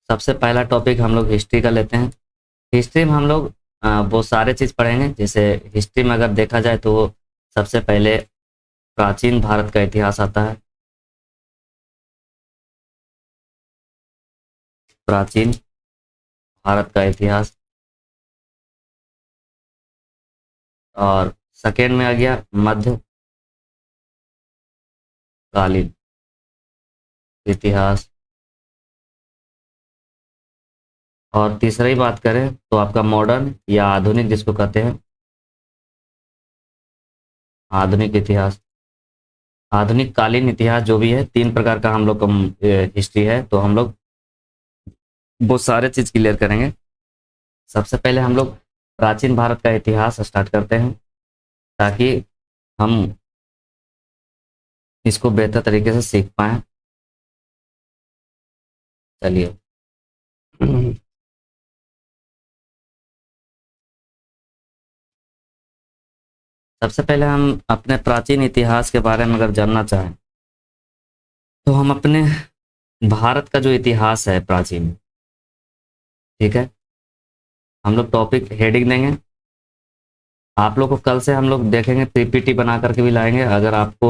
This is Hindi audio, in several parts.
सबसे पहला टॉपिक हम लोग हिस्ट्री का लेते हैं। हिस्ट्री में हम लोग वो सारे चीज़ पढ़ेंगे। जैसे हिस्ट्री में अगर देखा जाए तो सबसे पहले प्राचीन भारत का इतिहास आता है। प्राचीन भारत का इतिहास। और सेकेंड में आ गया मध्यकालीन इतिहास। और तीसरी बात करें तो आपका मॉडर्न या आधुनिक जिसको कहते हैं आधुनिक इतिहास। आधुनिक कालीन इतिहास जो भी है, तीन प्रकार का हम लोग का हिस्ट्री है, तो हम लोग वो सारे चीज क्लियर करेंगे। सबसे पहले हम लोग प्राचीन भारत का इतिहास स्टार्ट करते हैं ताकि हम इसको बेहतर तरीके से सीख पाएं। चलिए। सबसे पहले हम अपने प्राचीन इतिहास के बारे में अगर जानना चाहें तो हम अपने भारत का जो इतिहास है प्राचीन, ठीक है, हम लोग टॉपिक हेडिंग देंगे। आप लोग को कल से हम लोग देखेंगे, पीपीटी बना करके भी लाएंगे। अगर आपको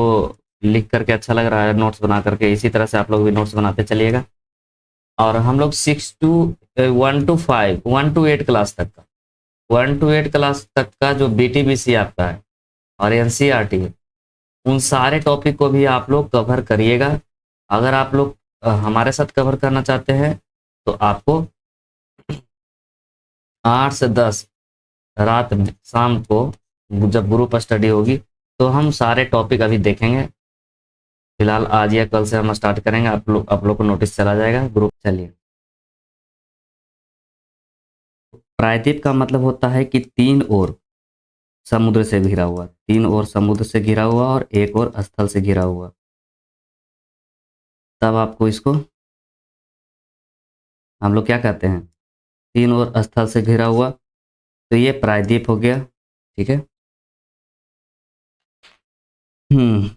लिख करके अच्छा लग रहा है नोट्स बना करके, इसी तरह से आप लोग भी नोट्स बनाते चलिएगा। और हम लोग 1 to 8 क्लास तक का, 1 to 8 क्लास तक का जो बीटीबीसी आपका है और एनसीईआरटी है, उन सारे टॉपिक को भी आप लोग कवर करिएगा। अगर आप लोग हमारे साथ कवर करना चाहते हैं तो आपको 8 से 10 रात में, शाम को, जब ग्रुप स्टडी होगी तो हम सारे टॉपिक अभी देखेंगे। फिलहाल आज या कल से हम स्टार्ट करेंगे। आप लोग को नोटिस चला जाएगा ग्रुप। चलिए। प्रायद्वीप का मतलब होता है कि तीन ओर समुद्र से घिरा हुआ, तीन ओर समुद्र से घिरा हुआ और एक ओर स्थल से घिरा हुआ, तब आपको इसको हम लोग क्या कहते हैं, तीन ओर स्थल से घिरा हुआ, तो ये प्रायद्वीप हो गया। ठीक है। हम्म।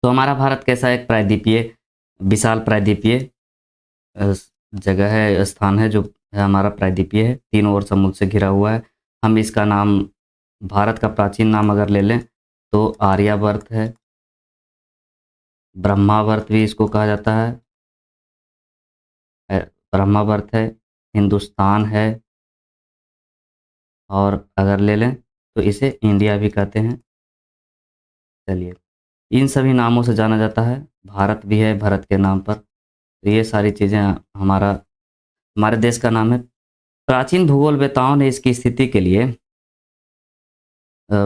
तो हमारा भारत कैसा एक प्रायद्वीपीय, विशाल प्रायद्वीपीय अ, जगह है, स्थान है, जो है हमारा प्रायद्वीपीय है, तीन ओर समुद्र से घिरा हुआ है। हम इसका नाम, भारत का प्राचीन नाम अगर ले लें तो आर्यावर्त है, ब्रह्मावर्त भी इसको कहा जाता है। अ, ब्रह्मावर्त है, हिंदुस्तान है, और अगर ले लें तो इसे इंडिया भी कहते हैं। चलिए। इन सभी नामों से जाना जाता है। भारत भी है भरत के नाम पर। तो ये सारी चीज़ें हमारा, हमारे देश का नाम है। प्राचीन भूगोलवेताओं ने इसकी स्थिति के लिए अ,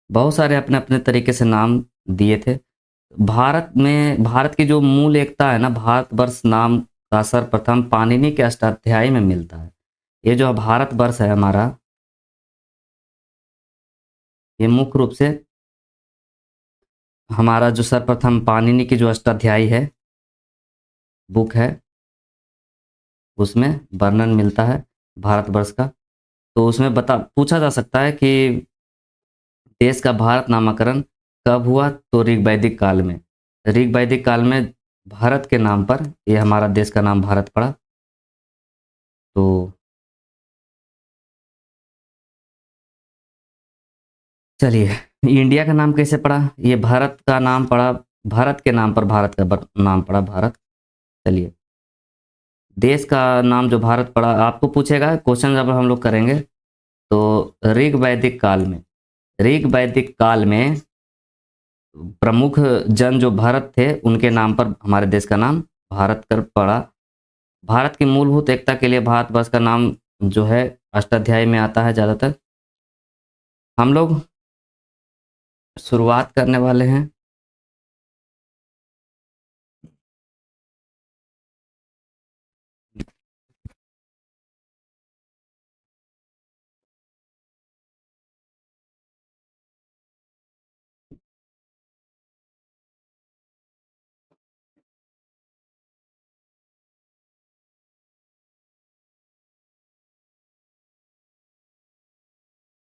बहुत सारे अपने अपने तरीके से नाम दिए थे। भारत में, भारत की जो मूल एकता है ना, भारतवर्ष नाम का सर्वप्रथम पाणिनि के अष्टाध्यायी में मिलता है। ये जो भारतवर्ष है हमारा, ये मुख्य रूप से हमारा जो सर्वप्रथम पाणिनि की जो अष्टाध्यायी है, बुक है, उसमें वर्णन मिलता है भारतवर्ष का। तो उसमें बता पूछा जा सकता है कि देश का भारत नामकरण कब हुआ, तो ऋग वैदिक काल में। ऋग वैदिक काल में भारत के नाम पर ये हमारा देश का नाम भारत पड़ा। तो चलिए, इंडिया का नाम कैसे पड़ा? ये भारत का नाम पड़ा, भारत के नाम पर भारत का नाम पड़ा भारत। चलिए, देश का नाम जो भारत पड़ा, आपको पूछेगा क्वेश्चन जब हम लोग करेंगे तो ऋग वैदिक काल में, ऋग वैदिक काल में प्रमुख जन जो भरत थे, उनके नाम पर हमारे देश का नाम भारत कर पड़ा। भारत की मूलभूत एकता के लिए भारतवर्ष का नाम जो है अष्टाध्यायी में आता है ज़्यादातर। हम लोग शुरुआत करने वाले हैं।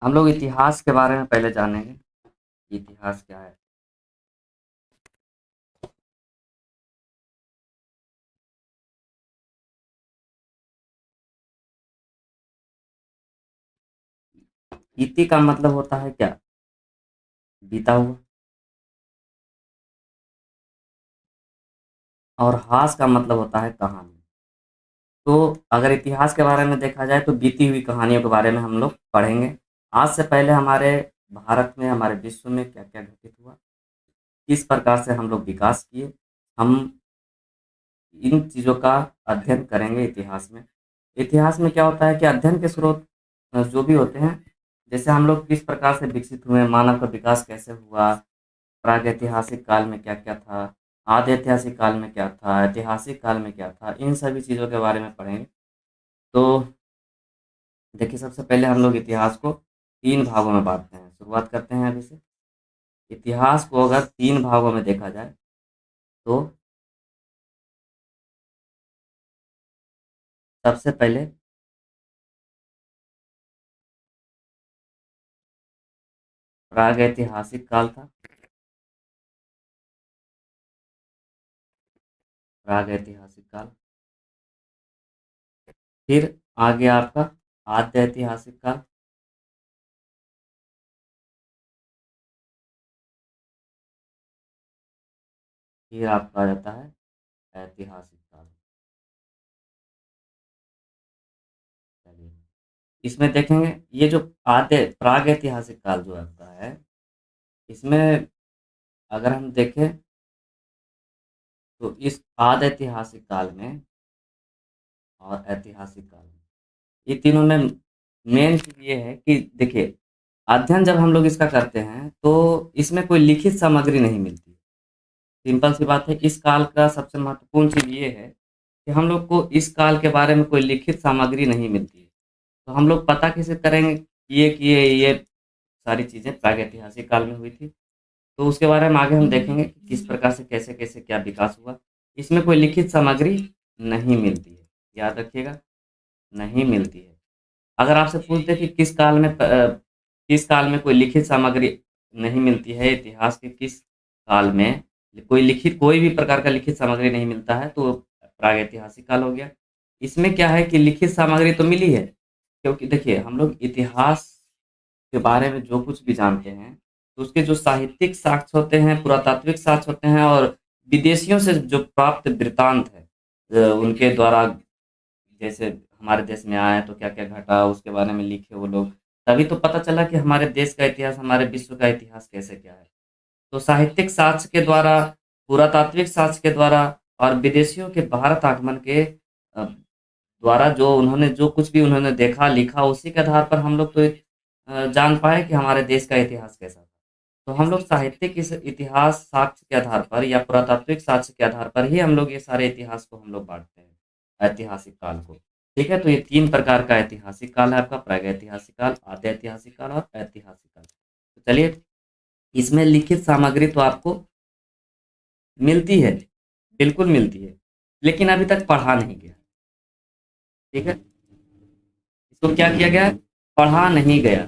हम लोग इतिहास के बारे में पहले जानेंगे। इतिहास क्या है? इति का मतलब होता है क्या? बीता हुआ। और हास का मतलब होता है कहानी। तो अगर इतिहास के बारे में देखा जाए तो बीती हुई कहानियों के बारे में हम लोग पढ़ेंगे। आज से पहले हमारे भारत में, हमारे विश्व में क्या-क्या घटित हुआ, किस प्रकार से हम लोग विकास किए, हम इन चीज़ों का अध्ययन करेंगे इतिहास में। इतिहास में क्या होता है कि अध्ययन के स्रोत जो भी होते हैं, जैसे हम लोग किस प्रकार से विकसित हुए, मानव का विकास कैसे हुआ, प्रागैतिहासिक काल में क्या-क्या था, आधे ऐतिहासिक काल में क्या था, ऐतिहासिक काल में क्या था, इन सभी चीज़ों के बारे में पढ़ेंगे। तो देखिए, सबसे पहले हम लोग इतिहास को 3 भागों में बाँटते हैं। शुरुआत करते हैं अभी से। इतिहास को अगर 3 भागों में देखा जाए, तो सबसे पहले प्रागैतिहासिक काल था। प्रागैतिहासिक काल। फिर आ गया आपका आद्य ऐतिहासिक काल। फिर आपका आ जाता है ऐतिहासिक काल। चलिए, इसमें देखेंगे ये जो आद्य प्रागैतिहासिक काल जो आपका है, इसमें अगर हम देखें तो इस आद्य ऐतिहासिक काल में और ऐतिहासिक काल में, ये तीनों में मेन चीज़ ये है कि देखिए, अध्ययन जब हम लोग इसका करते हैं, तो इसमें कोई लिखित सामग्री नहीं मिलती। सिंपल सी बात है, इस काल का सबसे महत्वपूर्ण चीज़ ये है कि हम लोग को इस काल के बारे में कोई लिखित सामग्री नहीं मिलती है। तो हम लोग पता कैसे करेंगे कि ये सारी चीज़ें प्रागैतिहासिक काल में हुई थी। तो उसके बारे में आगे हम देखेंगे कि किस प्रकार से कैसे-कैसे क्या विकास हुआ। इसमें कोई लिखित सामग्री नहीं मिलती है, याद रखिएगा, नहीं मिलती है। अगर आपसे पूछ दें कि किस काल में कोई लिखित सामग्री नहीं मिलती है, इतिहास के किस काल में कोई भी प्रकार का लिखित सामग्री नहीं मिलता है, तो प्रागैतिहासिक काल हो गया। इसमें क्या है कि लिखित सामग्री तो मिली है, क्योंकि देखिए हम लोग इतिहास के बारे में जो कुछ भी जानते हैं, तो उसके जो साहित्यिक साक्ष्य होते हैं, पुरातात्विक साक्ष्य होते हैं और विदेशियों से जो प्राप्त वृत्तांत है, उनके द्वारा, जैसे हमारे देश में आए तो क्या-क्या घटा, उसके बारे में लिखे वो लोग। तभी तो पता चला कि हमारे देश का इतिहास, हमारे विश्व का इतिहास कैसे क्या है। तो साहित्यिक साक्ष्य के द्वारा, पुरातात्विक साक्ष्य के द्वारा और विदेशियों के भारत आगमन के द्वारा जो उन्होंने जो कुछ भी उन्होंने देखा, लिखा, उसी के आधार पर हम लोग तो जान पाए कि हमारे देश का इतिहास कैसा था। तो हम लोग साहित्यिक इस इतिहास साक्ष्य के आधार पर या पुरातात्विक साक्ष्य के आधार पर ही हम लोग ये सारे इतिहास को हम लोग बाँटते हैं, ऐतिहासिक काल को। ठीक है? तो ये 3 प्रकार का ऐतिहासिक काल है आपका, प्रागैतिहासिक काल, आद्य ऐतिहासिक काल और ऐतिहासिक काल। तो चलिए, इसमें लिखित सामग्री तो आपको मिलती है, बिल्कुल मिलती है, लेकिन अभी तक पढ़ा नहीं गया। ठीक है? इसको क्या किया गया है? पढ़ा नहीं गया।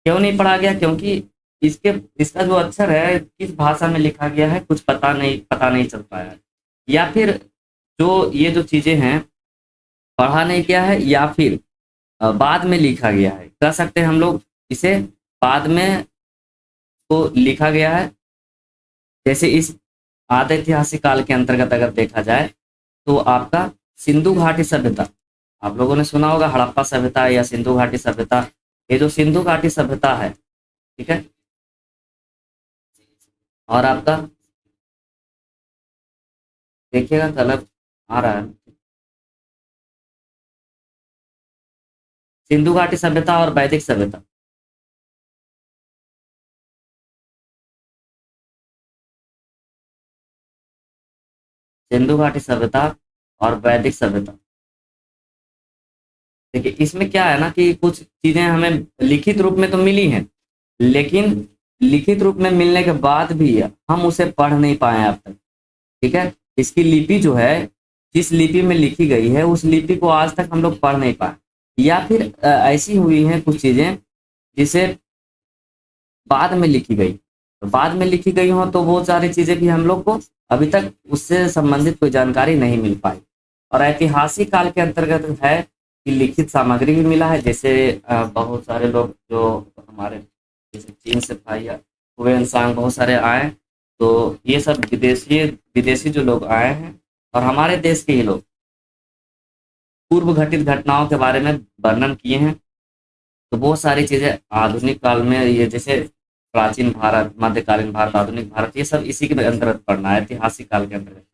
क्यों नहीं पढ़ा गया? क्योंकि इसके इसका जो अक्षर है, किस भाषा में लिखा गया है, कुछ पता नहीं चल पाया है। या फिर जो ये जो चीज़ें हैं, पढ़ा नहीं गया है या फिर बाद में लिखा गया है। कह सकते हैं हम लोग इसे बाद में तो लिखा गया है। जैसे इस आद्य ऐतिहासिक काल के अंतर्गत अगर देखा जाए, तो आपका सिंधु घाटी सभ्यता, आप लोगों ने सुना होगा हड़प्पा सभ्यता या सिंधु घाटी सभ्यता। ये जो सिंधु घाटी सभ्यता है, ठीक है, और आपका देखिएगा कलर आ रहा है, सिंधु घाटी सभ्यता और वैदिक सभ्यता। सिंधु घाटी सभ्यता और वैदिक सभ्यता। देखिए, इसमें क्या है ना कि कुछ चीजें हमें लिखित रूप में तो मिली हैं, लेकिन लिखित रूप में मिलने के बाद भी हम उसे पढ़ नहीं पाए अब तक। ठीक है? इसकी लिपि जो है, जिस लिपि में लिखी गई है, उस लिपि को आज तक हम लोग पढ़ नहीं पाए, या फिर ऐसी हुई हैं कुछ चीजें जिसे बाद में लिखी गई। तो बाद में लिखी गई हो तो वो सारी चीजें भी हम लोग को अभी तक उससे संबंधित कोई जानकारी नहीं मिल पाई। और ऐतिहासिक काल के अंतर्गत है की लिखित सामग्री भी मिला है। जैसे बहुत सारे लोग जो हमारे जैसे चीन से भाई हुए इंसान बहुत सारे आए, तो ये सब विदेशी विदेशी जो लोग आए हैं और हमारे देश के ही लोग पूर्व घटित घटनाओं के बारे में वर्णन किए हैं। तो बहुत सारी चीजें आधुनिक काल में, ये जैसे प्राचीन भारत, मध्यकालीन भारत, आधुनिक भारत, ये सब इसी के अंतर्गत पढ़ना है, ऐतिहासिक काल के अंतर्गत।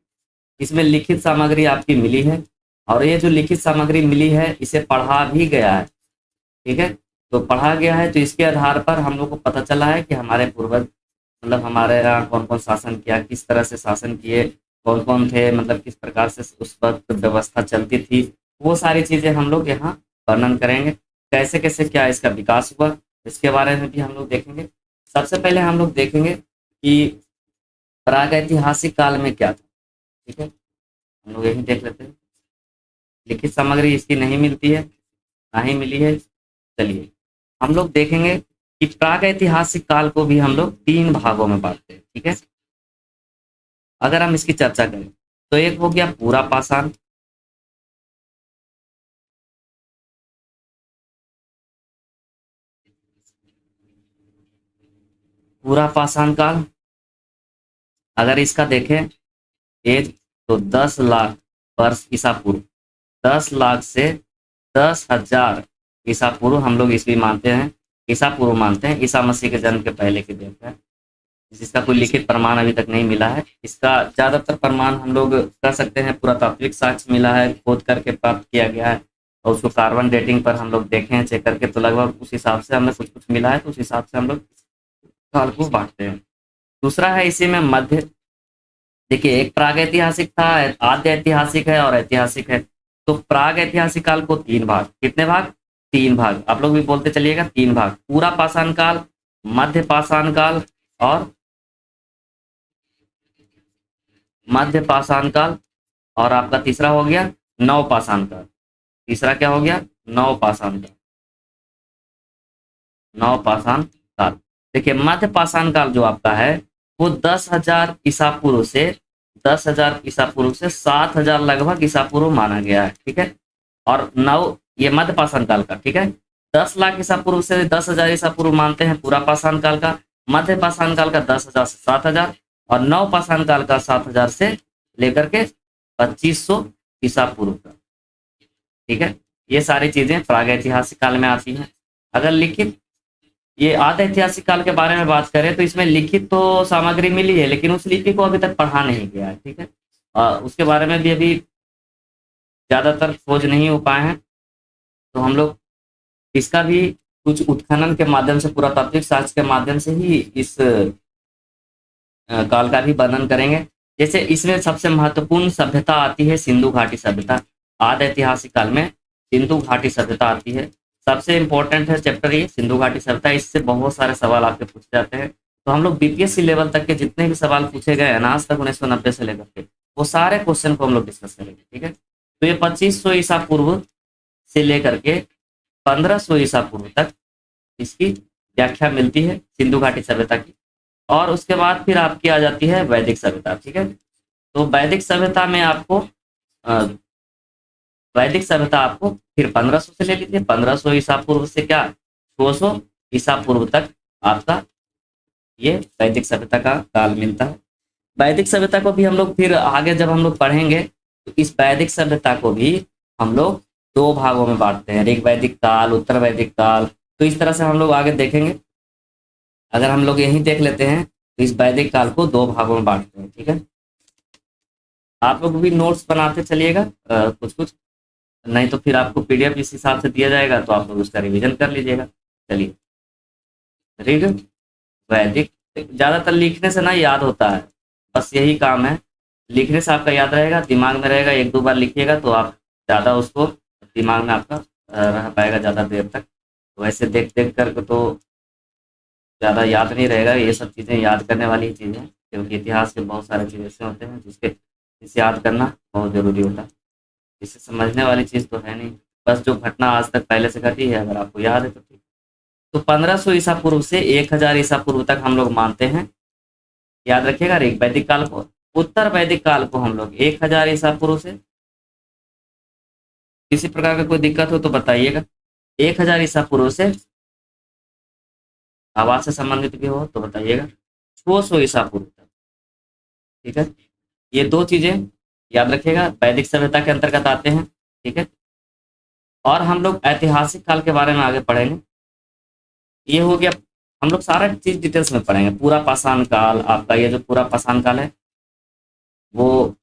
इसमें लिखित सामग्री आपकी मिली है, और ये जो लिखित सामग्री मिली है इसे पढ़ा भी गया है। ठीक है, तो पढ़ा गया है, तो इसके आधार पर हम लोग को पता चला है कि हमारे पूर्वज, मतलब हमारे यहाँ कौन कौन शासन किया, किस तरह से शासन किए, कौन कौन थे, मतलब किस प्रकार से उस वक्त व्यवस्था चलती थी, वो सारी चीजें हम लोग यहाँ वर्णन करेंगे। कैसे कैसे क्या इसका विकास हुआ, इसके बारे में भी हम लोग देखेंगे। सबसे पहले हम लोग देखेंगे कि प्रागैतिहासिक काल में क्या था। ठीक है, हम लोग यही देख लेते हैं। लिखित सामग्री इसकी नहीं मिलती है, ना ही मिली है। चलिए हम लोग देखेंगे कि प्रागैतिहासिक काल को भी हम लोग 3 भागों में बांटते हैं। ठीक है, अगर हम इसकी चर्चा करें तो एक हो गया पूरा पाषाण, पूरा पाषाण काल। अगर इसका देखें एज, तो 10 लाख वर्ष ईसा पूर्व, 10 लाख से 10,000 ईसा पूर्व हम लोग ईस्वी मानते हैं, ईसा पूर्व मानते हैं। ईसा मसीह के जन्म के पहले की डेट है, जिसका कोई लिखित प्रमाण अभी तक नहीं मिला है। इसका ज़्यादातर प्रमाण हम लोग कर सकते हैं, पुरातात्विक साक्ष्य मिला है, खोद करके प्राप्त किया गया है, और उसको कार्बन डेटिंग पर हम लोग देखे हैं चेक करके, तो लगभग उस हिसाब से हमें कुछ कुछ मिला है, तो उस हिसाब से हम लोग काल को बांटते हैं। दूसरा है इसी में मध्य। देखिए, एक प्राग ऐतिहासिक था, आद्य ऐतिहासिक है और ऐतिहासिक है। तो प्राग ऐतिहासिक काल को 3 भाग, कितने भाग? 3 भाग, आप लोग भी बोलते चलिएगा, 3 भाग। पूरा पाषाण काल, मध्य पाषाण काल और मध्य पाषाण काल, और आपका तीसरा हो गया नव पाषाण काल। तीसरा क्या हो गया? नव पाषाण काल, नव पाषाण काल। देखिए, मध्य पाषाण काल जो आपका है वो 10,000 ईसा पूर्व से 10,000 ईसा पूर्व से 7,000 लगभग ईसा पूर्व माना गया है। ठीक है, और नव, ये मध्य पाषाण काल का। ठीक है, 10 लाख ईसा पूर्व से 10,000 ईसा पूर्व मानते हैं पूरा पाषाण काल का, मध्य पाषाण काल का 10,000 से 7,000, और नव पाषाण काल का 7,000 से लेकर के 2,500 ईसा पूर्व का। ठीक है, ये सारी चीजें प्रागैतिहासिक काल में आती हैं। अगर लिखित, ये आद्य ऐतिहासिक काल के बारे में बात करें तो इसमें लिखित तो सामग्री मिली है, लेकिन उस लिपि को अभी तक पढ़ा नहीं गया है। ठीक है, उसके बारे में भी अभी ज्यादातर खोज नहीं हो पाए हैं, तो हम लोग इसका भी कुछ उत्खनन के माध्यम से, पुरातात्विक साक्ष्य के माध्यम से ही इस काल का भी वर्णन करेंगे। जैसे इसमें सबसे महत्वपूर्ण सभ्यता आती है सिंधु घाटी सभ्यता। आद्य ऐतिहासिक काल में सिंधु घाटी सभ्यता आती है, सबसे इम्पोर्टेंट है चैप्टर ये सिंधु घाटी सभ्यता। इससे बहुत सारे सवाल आपके पूछे जाते हैं, तो हम लोग बीपीएससी लेवल तक के जितने भी सवाल पूछे गए हैं ना आज तक 1990 से लेकर के, वो सारे क्वेश्चन को हम लोग डिस्कस करेंगे। ठीक है, तो ये 2,500 ईसा पूर्व से लेकर के 1,500 ईसा पूर्व तक इसकी व्याख्या मिलती है सिंधु घाटी सभ्यता की। और उसके बाद फिर आपकी आ जाती है वैदिक सभ्यता। ठीक है, तो वैदिक सभ्यता में आपको अ, वैदिक सभ्यता आपको फिर 1,500 से ले लीजिए, 1,500 ईसा पूर्व से क्या 200 ईसा पूर्व तक आपका ये वैदिक सभ्यता का काल मिलता है। वैदिक सभ्यता को भी हम लोग फिर आगे जब हम लोग पढ़ेंगे, तो इस वैदिक सभ्यता को भी हम लोग 2 भागों में बांटते हैं, ऋग वैदिक काल, उत्तर वैदिक काल। तो इस तरह से हम लोग आगे देखेंगे। अगर हम लोग यही देख लेते हैं तो इस वैदिक काल को 2 भागों में बांटते हैं। ठीक है, आप लोग भी नोट्स बनाते चलिएगा कुछ कुछ, नहीं तो फिर आपको पीडीएफ इस हिसाब से दिया जाएगा, तो आप लोग उसका रिवीजन कर लीजिएगा। चलिए, ऋग वैदिक, ज़्यादातर लिखने से ना याद होता है, बस यही काम है। लिखने से आपका याद रहेगा, दिमाग में रहेगा, 1-2 बार लिखिएगा तो आप ज़्यादा उसको दिमाग में आपका रह पाएगा ज़्यादा देर तक। वैसे देख देख कर तो ज़्यादा याद नहीं रहेगा। ये सब चीज़ें याद करने वाली चीज़ें हैं, क्योंकि इतिहास के बहुत सारे चीज़ ऐसे होते हैं जिसे याद करना बहुत ज़रूरी होता है। इसे समझने वाली चीज़ तो है नहीं, बस जो घटना आज तक पहले से घटी है अगर आपको याद है तो ठीक। तो 1,500 ईसा पूर्व से 1,000 ईसा पूर्व तक हम लोग मानते हैं, याद रखिएगा, ऋग वैदिक काल को। उत्तर वैदिक काल को हम लोग 1,000 ईसा पूर्व से किसी प्रकार का कोई दिक्कत हो तो बताइएगा। 1000 ईसा पूर्व से आवाज से संबंधित भी हो तो बताइएगा, 600 ईसा पूर्व तक। ठीक है, ये दो चीजें याद रखिएगा, वैदिक सभ्यता के अंतर्गत आते हैं। ठीक है, और हम लोग ऐतिहासिक काल के बारे में आगे पढ़ेंगे। ये हो गया, हम लोग सारा चीज डिटेल्स में पढ़ेंगे। पूरा पाषाण काल आपका, ये जो पूरा पाषाण काल है वो,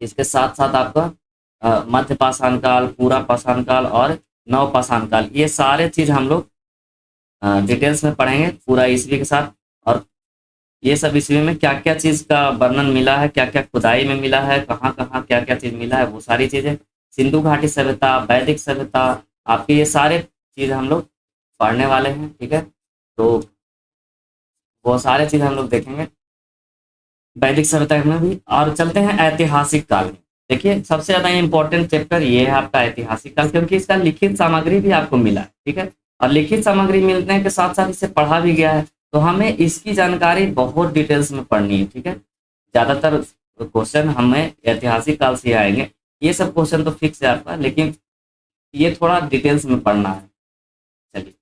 इसके साथ साथ आपका मध्य पाषाण काल, पूरा पाषाण काल और नव पाषाण काल, ये सारे चीज हम लोग डिटेल्स में पढ़ेंगे पूरा ईस्वी के साथ। और ये सब ईस्वी में क्या क्या चीज का वर्णन मिला है, क्या क्या खुदाई में मिला है, कहाँ कहाँ क्या क्या चीज मिला है, वो सारी चीजें, सिंधु घाटी सभ्यता, वैदिक सभ्यता, आपके ये सारे चीज हम लोग पढ़ने वाले हैं। ठीक है, तो वो सारे चीज हम लोग देखेंगे वैदिक सभ्यता में भी। और चलते हैं ऐतिहासिक काल में। देखिए, सबसे ज्यादा इम्पोर्टेंट चैप्टर ये है आपका ऐतिहासिक काल, क्योंकि इसका लिखित सामग्री भी आपको मिला है। ठीक है, और लिखित सामग्री मिलने के साथ साथ इसे पढ़ा भी गया है, तो हमें इसकी जानकारी बहुत डिटेल्स में पढ़नी है। ठीक है, ज्यादातर क्वेश्चन हमें ऐतिहासिक काल से आएंगे। ये सब क्वेश्चन तो फिक्स है आपका, लेकिन ये थोड़ा डिटेल्स में पढ़ना है। चलिए,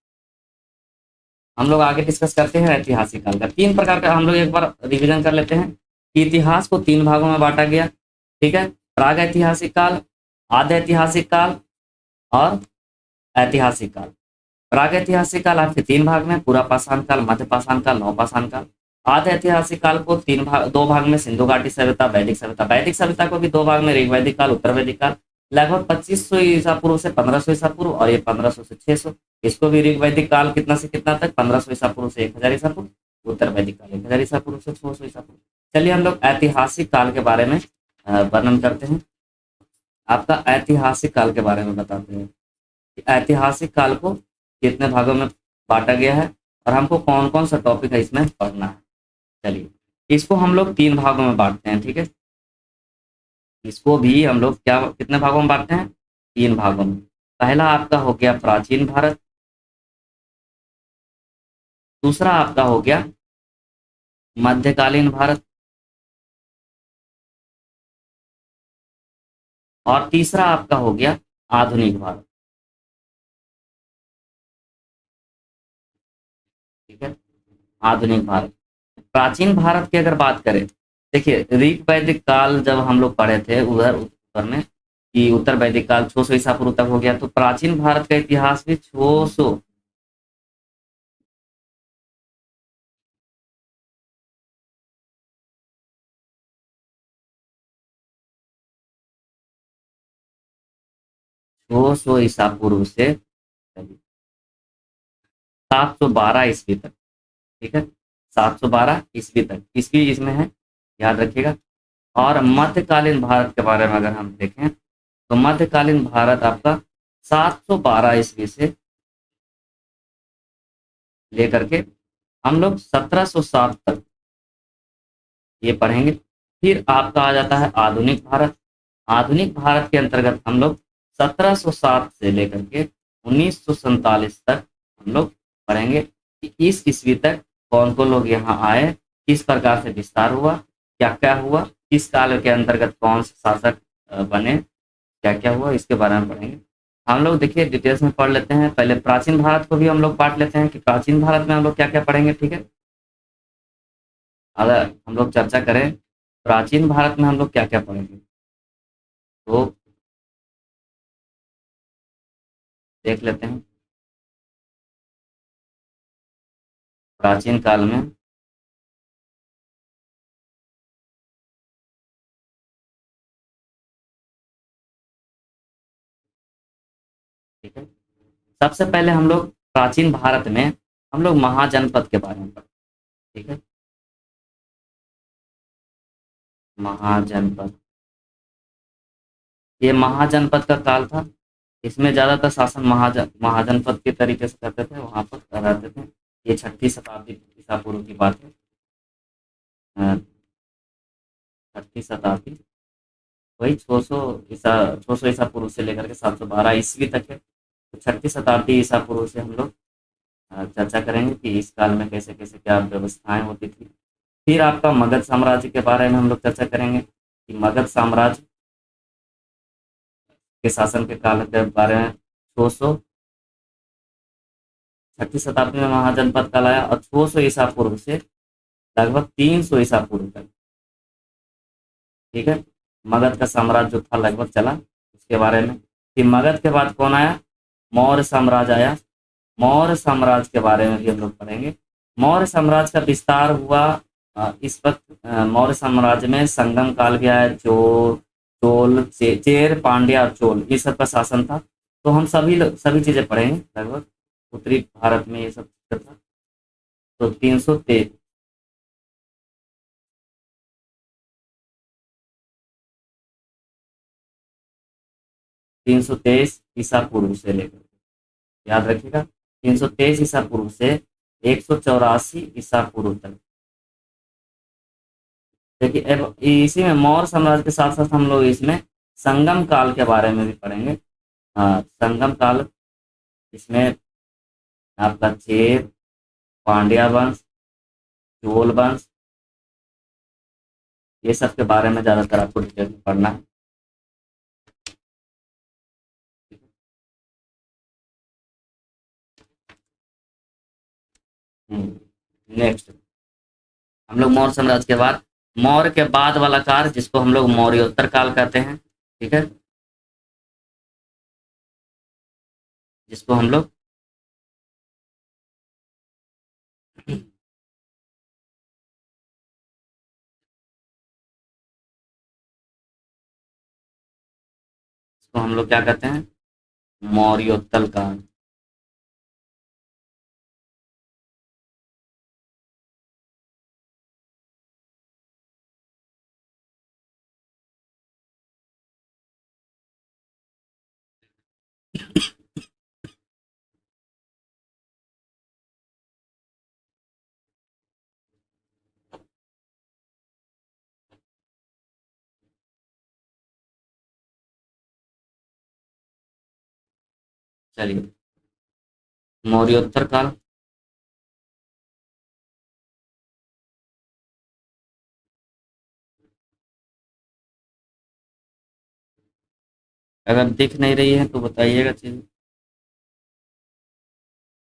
हम लोग आगे डिस्कस करते हैं ऐतिहासिक काल का। 3 प्रकार का हम लोग एक बार रिवीजन कर लेते हैं कि इतिहास को 3 भागों में बांटा गया। ठीक है, प्राग ऐतिहासिक काल, आद्य ऐतिहासिक काल और ऐतिहासिक काल। प्राग ऐतिहासिक काल आपके 3 भाग में, पूरा पाषाण काल, मध्य पाषाण काल, नव पाषाण काल। आद्य ऐतिहासिक काल को 2 भाग में, सिंधु घाटी सभ्यता, वैदिक सभ्यता। वैदिक सभ्यता को भी 2 भाग में, ऋग वैदिक काल, उत्तर वैदिक काल, लगभग 2500 ईसा पूर्व से 1500 ईसा पूर्व, और ये 1500 से 600। इसको भी ऋग वैदिक काल कितना से कितना तक, 1500 ईसा पूर्व से 1000 ईसा पूर्व। उत्तर वैदिक काल 1000 ईसा पूर्व से 600 ईसा पूर्व। चलिए, हम लोग ऐतिहासिक काल के बारे में वर्णन करते हैं। आपका ऐतिहासिक काल के बारे में बताते हैं कि ऐतिहासिक काल को कितने भागों में बांटा गया है और हमको कौन कौन सा टॉपिक है इसमें पढ़ना है। चलिए, इसको हम लोग 3 भागों में बांटते हैं। ठीक है, इसको भी हम लोग क्या कितने भागों में बांटते हैं, 3 भागों में। पहला आपका हो गया प्राचीन भारत, दूसरा आपका हो गया मध्यकालीन भारत, और तीसरा आपका हो गया आधुनिक भारत। ठीक है, आधुनिक भारत। प्राचीन भारत की अगर बात करें, देखिए ऋग वैदिक काल जब हम लोग पढ़े थे उधर उत्तर में, कि उत्तर वैदिक काल 600 ईसा पूर्व तक हो गया, तो प्राचीन भारत का इतिहास भी 600 ईसा पूर्व से 712 ईस्वी तक। ठीक है, 712 ईस्वी तक, ईस्वी इसमें है, याद रखिएगा। और मध्यकालीन भारत के बारे में अगर हम देखें, तो मध्यकालीन भारत आपका 712 ईस्वी से लेकर के हम लोग 1760 तक ये पढ़ेंगे। फिर आपका आ जाता है आधुनिक भारत। आधुनिक भारत के अंतर्गत हम लोग 1707 से लेकर के 1947 तक हम लोग पढ़ेंगे कि इस ईस्वी तक कौन कौन लोग यहाँ आए, किस प्रकार से विस्तार हुआ, क्या क्या हुआ, किस काल के अंतर्गत कौन से शासक बने, क्या क्या हुआ, इसके बारे में पढ़ेंगे। हम लोग देखिए डिटेल्स में पढ़ लेते हैं। पहले प्राचीन भारत को भी हम लोग बांट लेते हैं कि प्राचीन भारत में हम लोग क्या क्या पढ़ेंगे। ठीक है, अगर हम लोग चर्चा करें प्राचीन भारत में हम लोग क्या क्या पढ़ेंगे, तो देख लेते हैं। प्राचीन काल में ठीक है, सबसे पहले हम लोग प्राचीन भारत में हम लोग महाजनपद के बारे में पढ़ें। ठीक है, महाजनपद, ये महाजनपद का काल था। इसमें ज्यादातर शासन महाजनपद के तरीके से करते थे, वहां पर रहते थे। ये 6ठी शताब्दी ईसा पूर्व की बात है। 6ठी शताब्दी, वही 600 ईसा 600 ईसा पूर्व से लेकर के 712 ईस्वी तक है। तो 6ठी शताब्दी ईसा पूर्व से हम लोग चर्चा करेंगे कि इस काल में कैसे कैसे क्या व्यवस्थाएं होती थी। फिर आपका मगध साम्राज्य के बारे में हम लोग चर्चा करेंगे कि मगध साम्राज्य के शासन के काल के बारे में 600 छठी शताब्दी में महाजनपद कहलाया, और 600 ईसा पूर्व से लगभग 300 ईसा पूर्व तक, ठीक है, मगध का साम्राज्य जो था लगभग चला, उसके बारे में। फिर मगध के बाद कौन आया? मौर्य साम्राज्य आया। मौर्य साम्राज्य के बारे में भी हम लोग पढ़ेंगे। मौर्य साम्राज्य का विस्तार हुआ इस वक्त मौर्य साम्राज्य में संगम काल भी आया, चोल, चेर, पांड्या और चोल, ये सब का शासन था। तो हम सभी चीजें पढ़ेंगे लगभग, उत्तरी भारत में ये सब चीजें था। तो 323 ईसा पूर्व से लेकर, याद रखिएगा, 323 ईसा पूर्व से 184 ईसा पूर्व तक। देखिए अब इसी में मौर्य साम्राज्य के साथ साथ हम लोग इसमें संगम काल के बारे में भी पढ़ेंगे। हाँ, संगम काल, इसमें आपका चेर, पांड्या वंश, चोल वंश, ये सब के बारे में ज्यादातर आपको डिटेल में पढ़ना है। नेक्स्ट हम लोग मौर्य साम्राज्य के बाद, मौर्य के बाद वाला काल जिसको हम लोग मौर्योत्तर काल कहते हैं, ठीक है, जिसको हम लोग इसको हम लोग क्या कहते हैं? मौर्योत्तर काल। चलिए, मौर्योत्तर काल, अगर दिख नहीं रही है तो बताइएगा चीज।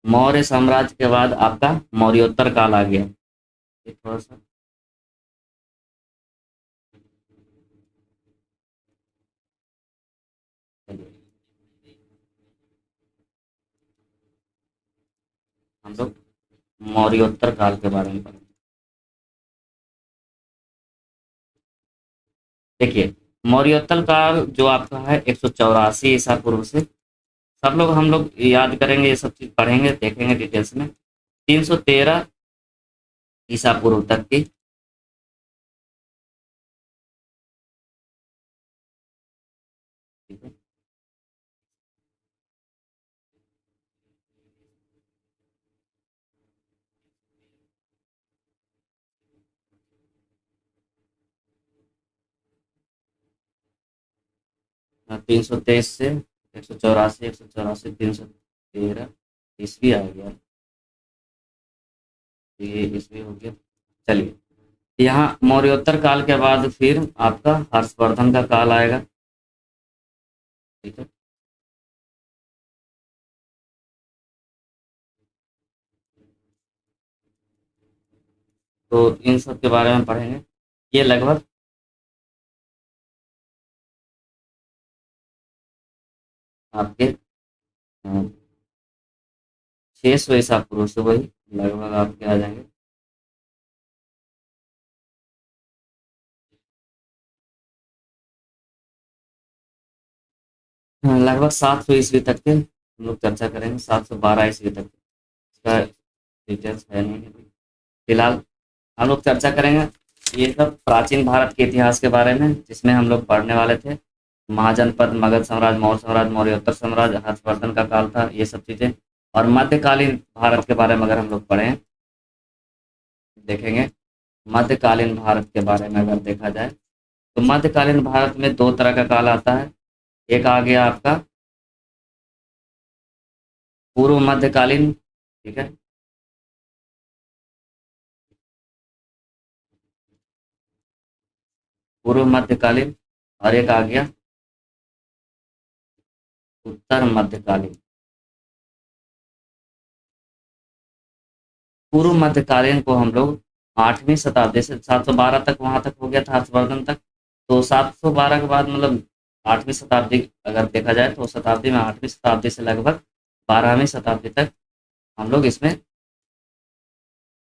मौर्य साम्राज्य के बाद आपका मौर्योत्तर काल आ गया। ये थोड़ा सा हम लोग मौर्योत्तर काल के बारे में पढ़ेंगे। देखिए, मौर्योत्तर काल जो आपका है 184 ईसा पूर्व से, सब लोग हम लोग याद करेंगे, ये सब चीज पढ़ेंगे, देखेंगे डिटेल्स में। 313 ईसा पूर्व तक की, ठीक है, 323 से 184, 184, 313 ईस्वी आ गया, ये ईस्वी हो गया। चलिए, यहाँ मौर्योत्तर काल के बाद फिर आपका हर्षवर्धन का काल आएगा, ठीक है। तो इन सब के बारे में पढ़ेंगे। ये लगभग आपके 600 ईसा पूर्व से वही लगभग आपके आ जाएंगे। लगभग 700 ईस्वी तक के हम लोग चर्चा करेंगे, 712 ईस्वी तक। इसका डिटेल्स है नहीं अभी। फिलहाल हम लोग चर्चा करेंगे ये सब प्राचीन भारत के इतिहास के बारे में, जिसमें हम लोग पढ़ने वाले थे महाजनपद, मगध साम्राज्य, मौर्य साम्राज्य, मौर्योत्तर साम्राज्य, हर्षवर्धन का काल था, ये सब चीजें। और मध्यकालीन भारत के बारे में अगर हम लोग पढ़ें, देखेंगे मध्यकालीन भारत के बारे में अगर देखा जाए, तो मध्यकालीन भारत में दो तरह का काल आता है। एक आ गया आपका पूर्व मध्यकालीन, ठीक है, पूर्व मध्यकालीन, और एक आ गया उत्तर मध्यकालीन, पूर्व मध्यकालीन को हम लोग 8वीं शताब्दी से 712 तक, वहां तक हो गया था हर्षवर्धन तक। तो 712 के बाद मतलब 8वीं शताब्दी अगर देखा जाए तो शताब्दी में 8वीं शताब्दी से लगभग 12वीं शताब्दी तक हम लोग इसमें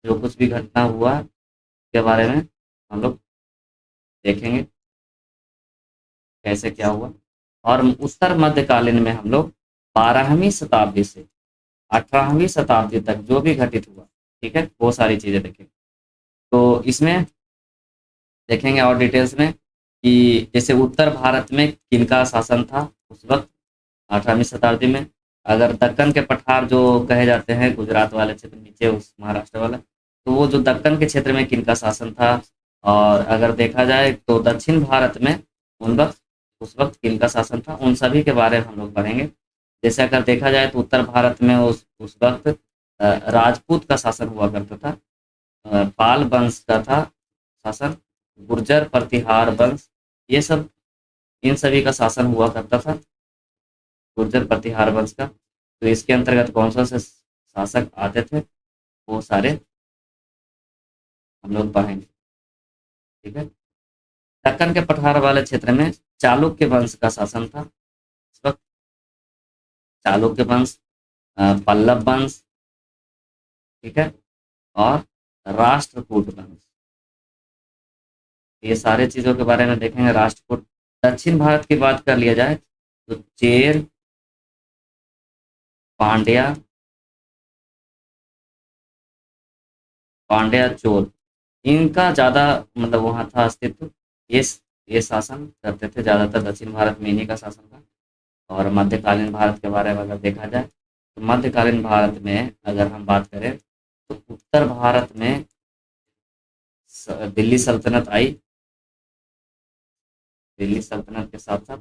जो कुछ भी घटना हुआ के बारे में हम लोग देखेंगे कैसे क्या हुआ। और उत्तर मध्यकालीन में हम लोग 12वीं शताब्दी से 18वीं शताब्दी तक जो भी घटित हुआ, ठीक है, वो सारी चीजें देखेंगे। तो इसमें देखेंगे और डिटेल्स में कि जैसे उत्तर भारत में किनका शासन था उस वक्त 18वीं शताब्दी में। अगर दक्कन के पठार जो कहे जाते हैं, गुजरात वाले क्षेत्र नीचे उस महाराष्ट्र वाला, तो वो जो दक्कन के क्षेत्र में किनका शासन था। और अगर देखा जाए तो दक्षिण भारत में उन वक्त उस वक्त किनका शासन था, उन सभी के बारे में हम लोग पढ़ेंगे। जैसे अगर देखा जाए तो उत्तर भारत में उस वक्त राजपूत का शासन हुआ करता था, पाल वंश का था शासन, गुर्जर प्रतिहार वंश, ये सब, इन सभी का शासन हुआ करता था, गुर्जर प्रतिहार वंश का। तो इसके अंतर्गत कौन सा से शासक आते थे वो सारे हम लोग पढ़ेंगे, ठीक है। दक्कन के पठार वाले क्षेत्र में चालुक्य वंश का शासन था इस वक्त, चालुक्य वंश, पल्लव वंश, ठीक है, और राष्ट्रकूट वंश, ये सारे चीजों के बारे में देखेंगे। राष्ट्रकूट, दक्षिण भारत की बात कर लिया जाए तो चेर, पांड्या, पांड्या चोल, इनका ज्यादा मतलब वहां था अस्तित्व। ये ये शासन करते थे ज्यादातर, दक्षिण भारत में इन्हीं का शासन था। और मध्यकालीन भारत के बारे में अगर देखा जाए तो मध्यकालीन भारत में अगर हम बात करें तो उत्तर भारत में दिल्ली सल्तनत आई, दिल्ली सल्तनत के साथ साथ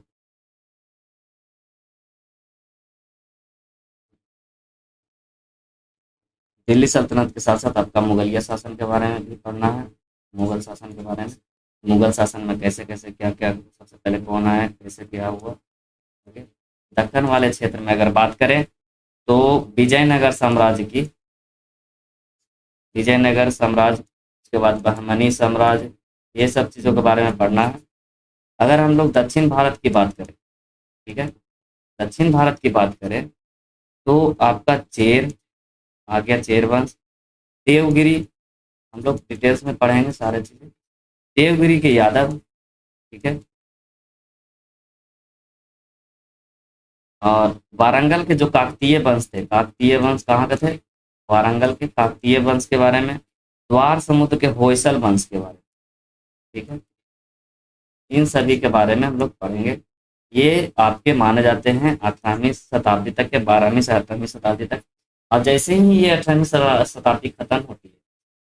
दिल्ली सल्तनत के साथ साथ आपका मुगलिया शासन के बारे में भी पढ़ना है, मुगल शासन के बारे में, मुगल शासन में कैसे कैसे क्या क्या, सबसे पहले कौन आया, कैसे क्या हुआ, ओके। दक्कन वाले क्षेत्र में अगर बात करें तो विजयनगर साम्राज्य की, विजयनगर साम्राज्य, उसके बाद बहमनी साम्राज्य, ये सब चीज़ों के बारे में पढ़ना है। अगर हम लोग दक्षिण भारत की बात करें, ठीक है, दक्षिण भारत की बात करें तो आपका चेर आ गया, चेर वंश, देवगिरी, हम लोग डिटेल्स में पढ़ेंगे सारे चीज़ें, देवगिरी के यादव, ठीक है। और वारंगल के जो काकतीय वंश थे, काकतीय वंश कहाँ के थे, वारंगल के काकतीय वंश के बारे में, द्वार समुद्र के होयसल वंश के बारे में, ठीक है, इन सभी के बारे में हम लोग पढ़ेंगे। ये आपके माने जाते हैं 18वीं शताब्दी तक के, 12वीं से 18वीं शताब्दी तक। और जैसे ही ये 18वीं शताब्दी खत्म होती है,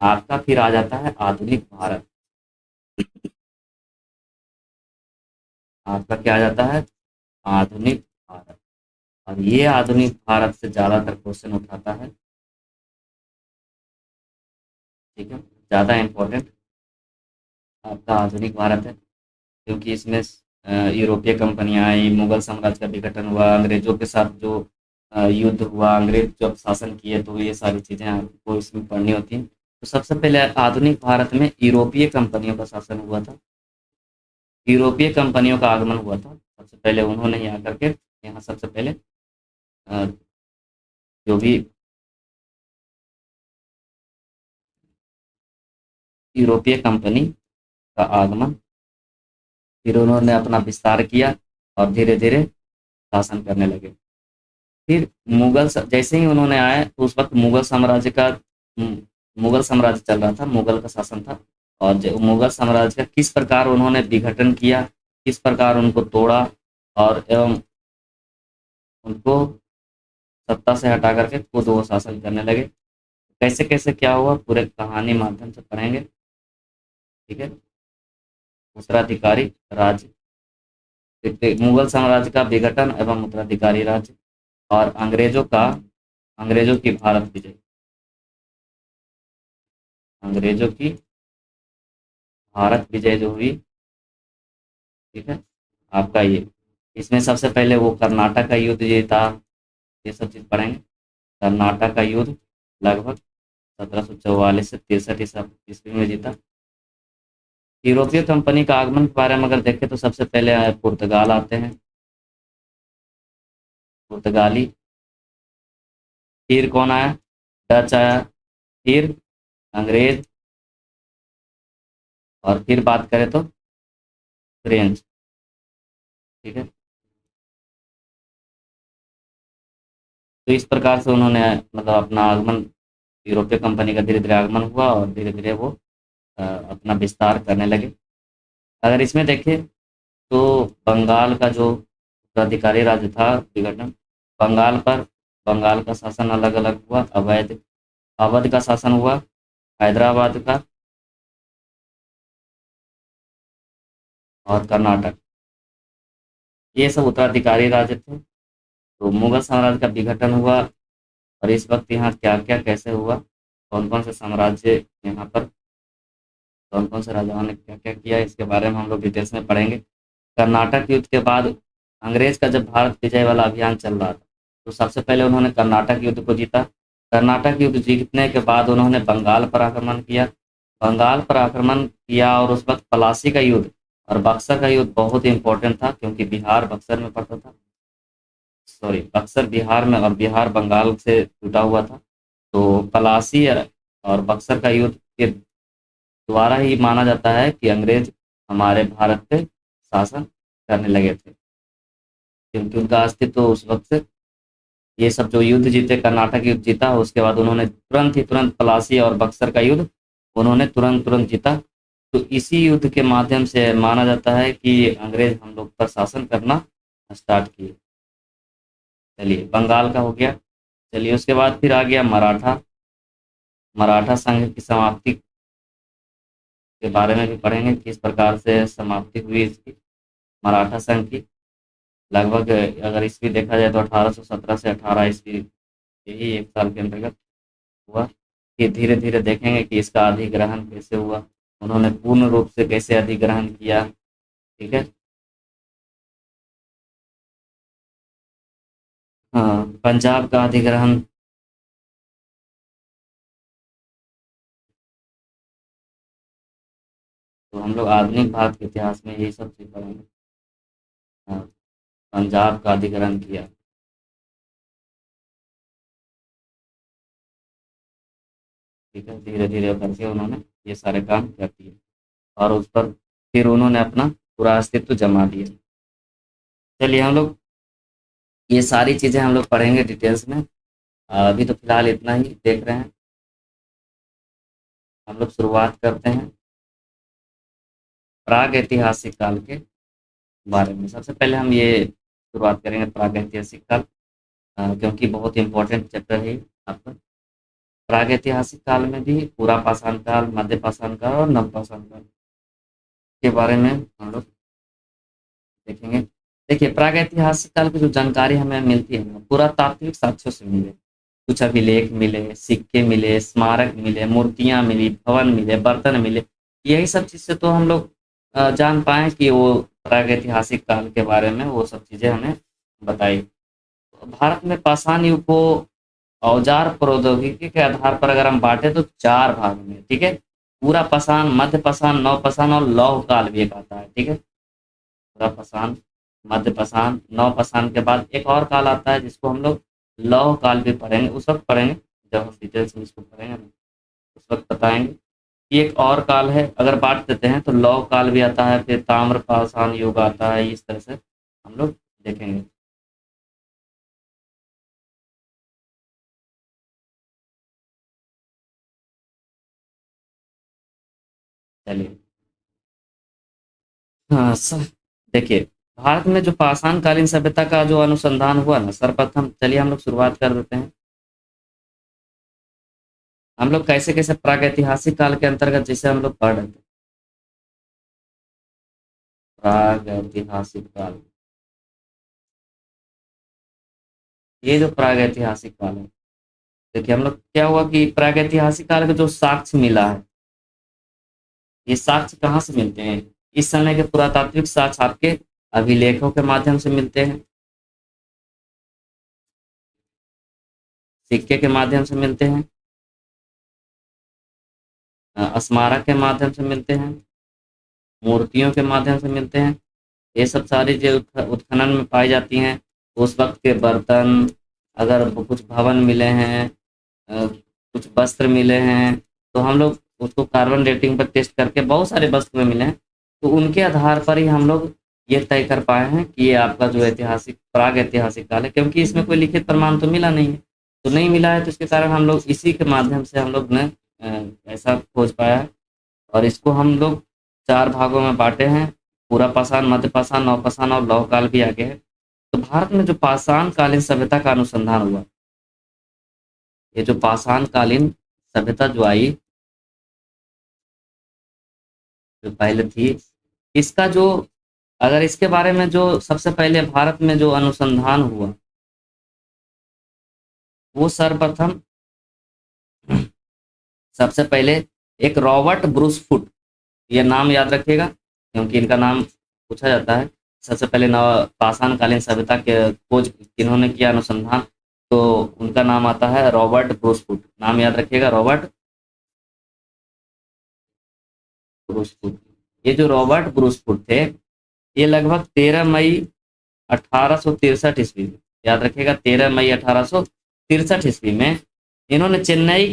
आपका फिर आ जाता है आधुनिक भारत। आपका क्या आ जाता है, आधुनिक भारत। और ये आधुनिक भारत से ज्यादातर क्वेश्चन उठाता है, ठीक है, ज्यादा इम्पोर्टेंट आपका आधुनिक भारत है, क्योंकि इसमें यूरोपीय कंपनियां आई, मुगल साम्राज्य का विघटन हुआ, अंग्रेजों के साथ जो युद्ध हुआ, अंग्रेज जब शासन किए, तो ये सारी चीजें आपको इसमें पढ़नी होती हैं। तो सबसे पहले आधुनिक भारत में यूरोपीय कंपनियों का शासन हुआ था, यूरोपीय कंपनियों का आगमन हुआ था, सबसे पहले उन्होंने यहाँ करके यहाँ सबसे पहले अ, जो भी यूरोपीय कंपनी का आगमन, फिर उन्होंने अपना विस्तार किया और धीरे धीरे शासन करने लगे। फिर जैसे ही उन्होंने आए तो उस वक्त मुगल साम्राज्य चल रहा था, मुगल का शासन था। और मुगल साम्राज्य का किस प्रकार उन्होंने विघटन किया, किस प्रकार उनको तोड़ा, और एवं उनको सत्ता से हटा करके खुद वो शासन करने लगे, कैसे कैसे क्या हुआ पूरे कहानी माध्यम से पढ़ेंगे, ठीक है। उत्तराधिकारी राज्य, मुगल साम्राज्य का विघटन एवं उत्तराधिकारी राज्य, और अंग्रेजों की भारत विजय, अंग्रेजों की भारत विजय जो हुई, ठीक है, आपका इसमें सबसे पहले वो कर्नाटक का युद्ध जीता, ये सब चीज़ पढ़ेंगे। कर्नाटक का युद्ध लगभग 1744 से 63 ईस्वी में जीता। यूरोपीय कंपनी का आगमन के बारे में अगर देखें तो सबसे पहले पुर्तगाल आते हैं, पुर्तगाली। फिर कौन आया? डच आया। फिर अंग्रेज। और फिर बात करें तो फ्रेंच। ठीक है। तो इस प्रकार से उन्होंने मतलब अपना आगमन, यूरोपीय कंपनी का धीरे धीरे आगमन हुआ और धीरे धीरे वो अपना विस्तार करने लगे। अगर इसमें देखें तो बंगाल का जो उत्तराधिकारी राज्य था विघटन, बंगाल पर, बंगाल का शासन अलग अलग हुआ। अवैध, अवध का शासन हुआ, हैदराबाद का, और कर्नाटक, ये सब उत्तराधिकारी राज्य थे। तो मुगल साम्राज्य का विघटन हुआ। और इस वक्त यहाँ क्या क्या कैसे हुआ, कौन कौन से साम्राज्य यहाँ पर, कौन कौन से राजाओं ने क्या क्या किया, इसके बारे में हम लोग डिटेल्स में पढ़ेंगे। कर्नाटक युद्ध के बाद अंग्रेज का जब भारत विजय वाला अभियान चल रहा था, तो सबसे पहले उन्होंने कर्नाटक युद्ध को जीता। कर्नाटक युद्ध जीतने के बाद उन्होंने बंगाल पर आक्रमण किया। बंगाल पर आक्रमण किया और उस वक्त पलासी का युद्ध और बक्सर का युद्ध बहुत ही इंपॉर्टेंट था, क्योंकि बिहार बक्सर में पड़ता था। सॉरी, बक्सर बिहार में और बिहार बंगाल से जुटा हुआ था। तो पलासी और बक्सर का युद्ध के द्वारा ही माना जाता है कि अंग्रेज हमारे भारत पे शासन करने लगे थे, क्योंकि उनका अस्तित्व उस वक्त से, ये सब जो युद्ध जीते, कर्नाटक युद्ध जीता, उसके बाद उन्होंने तुरंत ही तुरंत पलासी और बक्सर का युद्ध उन्होंने तुरंत तुरंत जीता। तो इसी युद्ध के माध्यम से माना जाता है कि अंग्रेज हम लोग पर शासन करना स्टार्ट किए। चलिए, बंगाल का हो गया। चलिए, उसके बाद फिर आ गया मराठा। मराठा संघ की समाप्ति के बारे में भी पढ़ेंगे, किस प्रकार से समाप्ति हुई इसकी, मराठा संघ की। लगभग अगर ईस्वी देखा जाए तो 1817 से 18 ईस्वी, यही एक साल के अंतर्गत हुआ। कि धीरे धीरे देखेंगे कि इसका अधिग्रहण कैसे हुआ, उन्होंने पूर्ण रूप से कैसे अधिग्रहण किया। ठीक है। हाँ, पंजाब का अधिग्रहण। तो हम लोग आधुनिक भारत के इतिहास में यही सब चीज पढ़ेंगे। हाँ, पंजाब का अधिग्रहण किया। ठीक है, धीरे धीरे करके उन्होंने ये सारे काम कर दिए और उस पर फिर उन्होंने अपना पूरा अस्तित्व जमा दिया। चलिए, हम लोग ये सारी चीज़ें हम लोग पढ़ेंगे डिटेल्स में। अभी तो फिलहाल इतना ही देख रहे हैं। हम लोग शुरुआत करते हैं प्राग ऐतिहासिक काल के बारे में। सबसे पहले हम ये शुरुआत करेंगे प्राग ऐतिहासिक काल, क्योंकि बहुत इंपॉर्टेंट चैप्टर है आपका। प्राग ऐतिहासिक काल में भी पूरा पाषाण काल, मध्य पाषाण काल और नव पाषाण काल के बारे में हम लोग देखेंगे। देखिए, प्रागैतिहासिक काल की जो जानकारी हमें मिलती है ना, पुरातात्विक साक्ष्यों से मिले, कुछ अभिलेख मिले, सिक्के मिले, स्मारक मिले, मूर्तियां मिली, भवन मिले, बर्तन मिले। यही सब चीज़ से तो हम लोग जान पाए कि वो प्रागैतिहासिक काल के बारे में वो सब चीज़ें हमें बताई। भारत में पाषाण युग को औजार प्रौद्योगिकी के आधार पर अगर हम बांटे तो चार भाग में। ठीक है। पूरा पाषाण, मध्य पाषाण, नव पाषाण और लौह काल भी एक आता है। ठीक है। पूरा पाषाण, मध्य पाषाण, नव पाषाण के बाद एक और काल आता है जिसको हम लोग लौह काल भी पढ़ेंगे, उस वक्त पढ़ेंगे जब हम डिटेल्स में इसको पढ़ेंगे ना, उस वक्त बताएंगे कि एक और काल है। अगर बांट देते हैं तो लौह काल भी आता है, फिर ताम्र पाषाण युग आता है, इस तरह से हम लोग देखेंगे। चलिए, हाँ सर, देखिए, भारत में जो पाषाण कालीन सभ्यता का जो अनुसंधान हुआ ना, सर्वप्रथम चलिए हम लोग शुरुआत कर देते हैं। हम लोग कैसे कैसे प्रागैतिहासिक काल के अंतर्गत जैसे हम लोग पढ़ रहे थे, प्रागैतिहासिक काल, ये जो प्रागैतिहासिक काल है, देखिए हम लोग क्या हुआ कि प्रागैतिहासिक काल का जो साक्ष्य मिला है, ये साक्ष्य कहाँ से मिलते हैं? इस समय के पुरातात्विक साक्ष्य आपके अभिलेखों के माध्यम से मिलते हैं, सिक्के के माध्यम से मिलते हैं, स्मारक के माध्यम से मिलते हैं, मूर्तियों के माध्यम से मिलते हैं। ये सब सारी जो उत्खनन में पाई जाती हैं, उस वक्त के बर्तन, अगर कुछ भवन मिले हैं, कुछ वस्त्र मिले हैं, तो हम लोग उसको कार्बन डेटिंग पर टेस्ट करके बहुत सारे वस्त्र मिले हैं, तो उनके आधार पर ही हम लोग ये तय कर पाए हैं कि ये आपका जो ऐतिहासिक प्राग ऐतिहासिक काल है, क्योंकि इसमें कोई लिखित प्रमाण तो मिला नहीं है। तो नहीं मिला है, तो इसके कारण हम लोग इसी के माध्यम से हम लोग ने ऐसा खोज पाया है। और इसको हम लोग 4 भागों में बाँटे हैं, पूरा पाषाण, मध्य पाषाण, नवपाषाण और लौह काल भी आगे है। तो भारत में जो पाषाण कालीन सभ्यता का अनुसंधान हुआ, ये जो पाषाण कालीन सभ्यता जो आई, जो पहले थी, इसका जो, अगर इसके बारे में जो सबसे पहले भारत में जो अनुसंधान हुआ, वो सर्वप्रथम सबसे पहले एक रॉबर्ट ब्रूस फुट, ये नाम याद रखिएगा क्योंकि इनका नाम पूछा जाता है। सबसे पहले नव पाषाण कालीन सभ्यता के खोज किन्होंने किया, अनुसंधान, तो उनका नाम आता है रॉबर्ट ब्रूस फुट। नाम याद रखिएगा, रॉबर्ट ब्रूस फुट। ये जो रॉबर्ट ब्रूस फुट थे, ये लगभग 13 मई 1863 ईस्वी में, याद रखिएगा 13 मई 1863 ईस्वी में, इन्होंने चेन्नई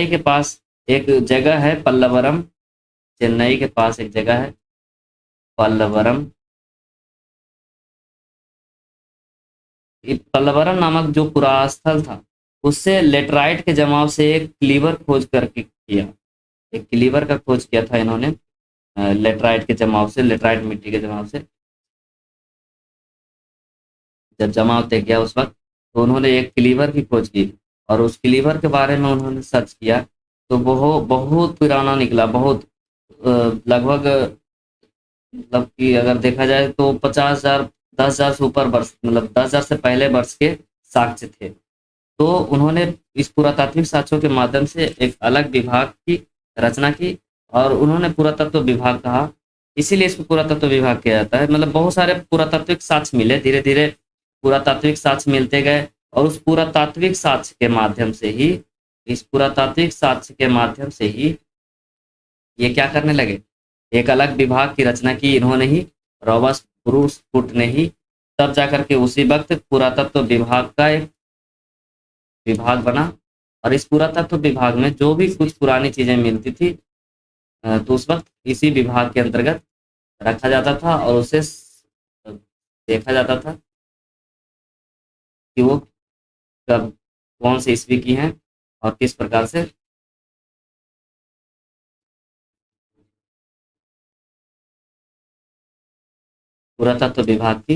के पास एक जगह है पल्लवरम, चेन्नई के पास एक जगह है पल्लवरम, ये पल्लवरम नामक जो पुरास्थल था, उससे लेटराइट के जमाव से एक क्लीवर खोज करके किया, एक क्लीवर का खोज किया था इन्होंने, लेटराइट के जमाव से, लेटराइट मिट्टी के जमाव से जब जमाव तय किया उस वक्त, तो उन्होंने एक क्लीवर की खोज की, और उस क्लीवर के बारे में उन्होंने सर्च किया, तो वो बहुत पुराना निकला, बहुत लगभग, मतलब कि अगर देखा जाए तो 50,000, 10,000 से ऊपर वर्ष, मतलब 10,000 से पहले वर्ष के साक्ष्य थे। तो उन्होंने इस पुरातात्विक साक्ष्यों के माध्यम से एक अलग विभाग की रचना की, और उन्होंने पुरातत्व विभाग कहा, इसीलिए इसको पुरातत्व विभाग किया जाता है। मतलब बहुत सारे पुरातात्विक साक्ष्य मिले, धीरे धीरे पुरातात्विक साक्ष्य मिलते गए, और उस पुरातात्विक साक्ष्य के माध्यम से ही, इस पुरातात्विक साक्ष्य के माध्यम से ही ये क्या करने लगे, एक अलग विभाग की रचना की इन्होंने ही, रॉबर्ट ब्रूस फुट ने ही। तब जाकर के उसी वक्त पुरातत्व विभाग का एक विभाग बना, और इस पुरातत्व विभाग में जो भी कुछ पुरानी चीजें मिलती थी, तो उस वक्त इसी विभाग के अंतर्गत रखा जाता था, और उसे देखा जाता था कि वो कब, कौन से ईस्वी की हैं, और किस प्रकार से। पुरातत्व विभाग की,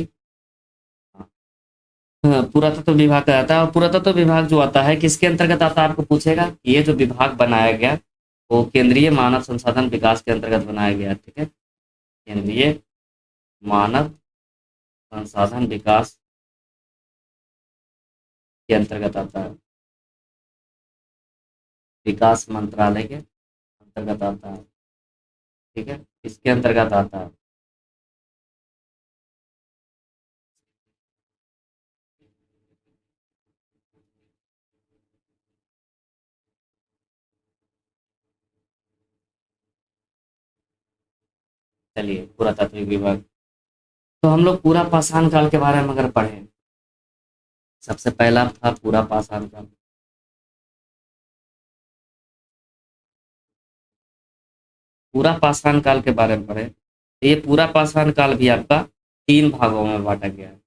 हाँ, पुरातत्व विभाग का आता है। और पुरातत्व विभाग जो आता है किसके अंतर्गत आता है, आपको पूछेगा। ये जो विभाग बनाया गया, वो केंद्रीय मानव संसाधन विकास के अंतर्गत बनाया गया, ठीक है, केंद्रीय मानव संसाधन विकास के अंतर्गत आता है, विकास मंत्रालय के अंतर्गत आता है, ठीक है, इसके अंतर्गत आता है। चलिए, पुरातात्विक विभाग, तो हम लोग पूरा पाषाण काल के बारे में अगर पढ़ें, सबसे पहला था पूरा पाषाण काल। पूरा पाषाण काल के बारे में पढ़ें, तो ये पूरा पाषाण काल भी आपका 3 भागों में बांटा गया है।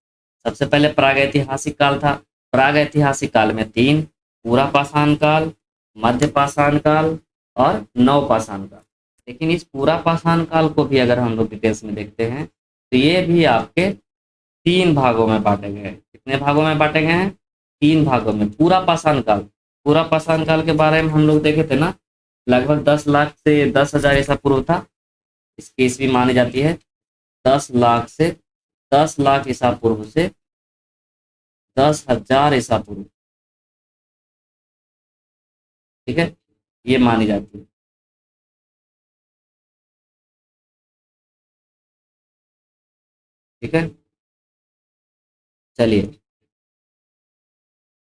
सबसे पहले प्रागैतिहासिक काल था, प्रागैतिहासिक काल में 3, पूरा पाषाण काल, मध्य पाषाण काल और नव पाषाण काल। लेकिन इस पूरा पाषाण काल को भी अगर हम लोग डिटेल्स में देखते हैं, तो ये भी आपके 3 भागों में बांटे गए हैं। कितने भागों में बांटे गए हैं? 3 भागों में। पूरा पाषाण काल, पूरा पाषाण काल के बारे में हम लोग देखे थे ना, लगभग 10 लाख से 10,000 ईसा पूर्व था, इसकी ईस्वी मानी जाती है 10 लाख से 10 लाख ईसा पूर्व से 10,000 ईसा पूर्व, ठीक है, ये मानी जाती है। ठीक है। चलिए,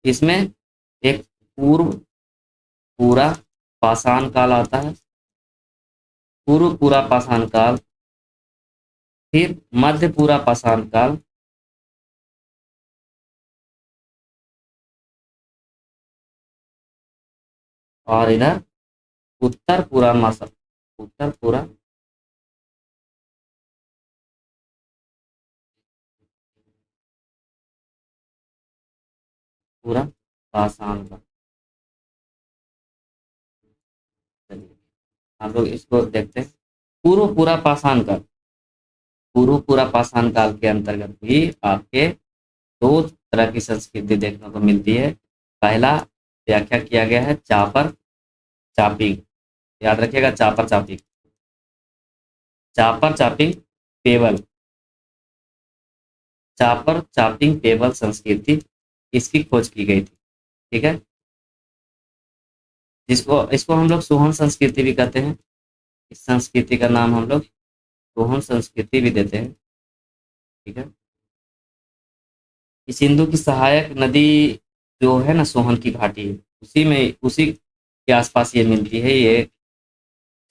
इसमें एक पूर्व पूरा पाषाण काल आता है, पूर्व पूरा पाषाण काल, फिर मध्य पूरा पाषाण काल, और इधर उत्तर पूरा मासा उत्तर पूरा पूरा पाषाण काल। चलिए, हम लोग इसको देखते हैं। पूर्व पूरा पाषाण काल, पूर्व पूरा पाषाण काल के अंतर्गत भी आपके दो तरह की संस्कृति देखने को मिलती है। पहला व्याख्या किया गया है चापर चापिंग, याद रखिएगा, चापर चापिंग, चापर चापिंग पेवल, चापर चापिंग पेवल संस्कृति, इसकी खोज की गई थी। ठीक है, जिसको इसको हम लोग सोहन संस्कृति भी कहते हैं। इस संस्कृति का नाम हम लोग सोहन संस्कृति भी देते हैं। ठीक है, इस सिंधु की सहायक नदी जो है ना, सोहन की घाटी, उसी के आसपास ये मिलती है, ये